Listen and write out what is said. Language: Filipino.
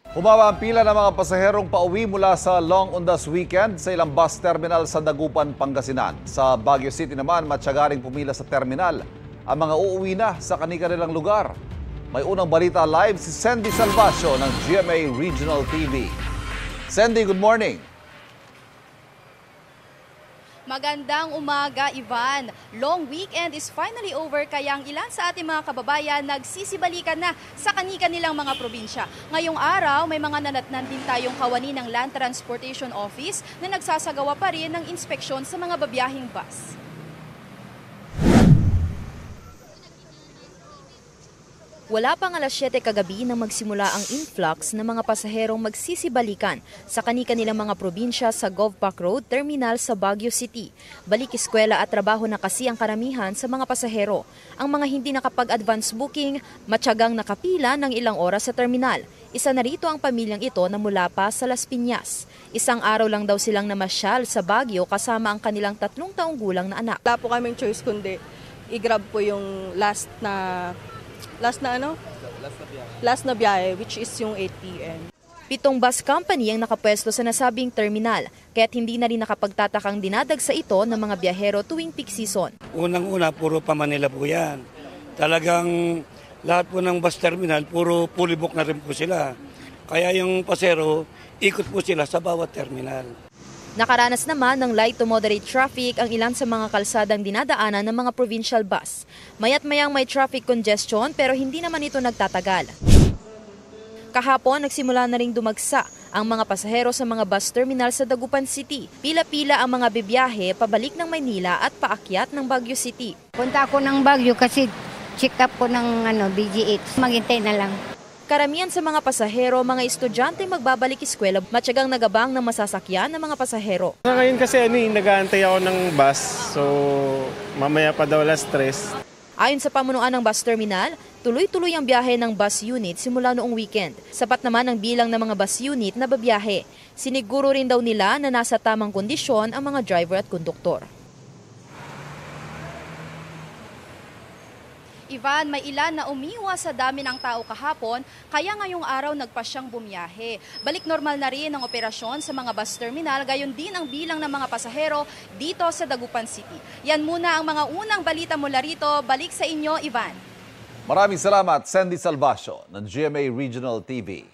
Humaba ang pila ng mga pasaherong pauwi mula sa Long Undas weekend sa ilang bus terminal sa Dagupan, Pangasinan. Sa Baguio City naman, matsagaring pumila sa terminal ang mga uuwi na sa kani-kanilang lugar. May unang balita live si Sandy Salvacio ng GMA Regional TV. Sandy, good morning. Magandang umaga, Ivan. Long weekend is finally over kaya ang ilan sa ating mga kababayan nagsisibalikan na sa kani-kanilang mga probinsya. Ngayong araw, may mga nanatnan din tayong kawani ng Land Transportation Office na nagsasagawa pa rin ng inspeksyon sa mga babiyahing bus. Wala pang alas 7 kagabi nang magsimula ang influx ng mga pasaherong magsisibalikan sa kani-kanilang mga probinsya sa Govpac Road Terminal sa Baguio City. Balik eskwela at trabaho na kasi ang karamihan sa mga pasahero. Ang mga hindi nakapag-advance booking, matyagang nakapila ng ilang oras sa terminal. Isa na rito ang pamilyang ito na mula pa sa Las Piñas. Isang araw lang daw silang namasyal sa Baguio kasama ang kanilang 3 taong gulang na anak. Wala po kaming choice kundi i-grab po yung last na biyahe, which is yung 8 p.m. 7 bus company ang nakapwesto sa nasabing terminal, kaya't hindi na rin nakapagtatakang dinadagsa ito ng mga biyahero tuwing peak season. Unang-una, puro pa Manila po yan. Talagang lahat po ng bus terminal, puro fully book na rin po sila. Kaya yung pasero, ikot po sila sa bawat terminal. Nakaranas naman ng light to moderate traffic ang ilan sa mga kalsadang dinadaanan ng mga provincial bus. Mayat-mayang may traffic congestion pero hindi naman ito nagtatagal. Kahapon, nagsimula na ring dumagsa ang mga pasahero sa mga bus terminal sa Dagupan City. Pila-pila ang mga bibiyahe pabalik ng Maynila at paakyat ng Baguio City. Punta ako ng Baguio kasi check up ko ng BGH. Maghintay na lang. Karamihan sa mga pasahero, mga estudyante magbabalik eskwela, matyagang nagabang ng masasakyan ng mga pasahero. Ngayon kasi nag-aantay ako ng bus, so mamaya pa daw alas 3. Ayon sa pamunuan ng bus terminal, tuloy-tuloy ang biyahe ng bus unit simula noong weekend. Sapat naman ang bilang ng mga bus unit na babiyahe. Siniguro rin daw nila na nasa tamang kondisyon ang mga driver at konduktor. Ivan, may ilan na umiwas sa dami ng tao kahapon, kaya ngayong araw nagpasyang bumiyahe. Balik normal na rin ang operasyon sa mga bus terminal, gayon din ang bilang ng mga pasahero dito sa Dagupan City. Yan muna ang mga unang balita mula rito. Balik sa inyo, Ivan. Maraming salamat, Sandy Salvacio ng GMA Regional TV.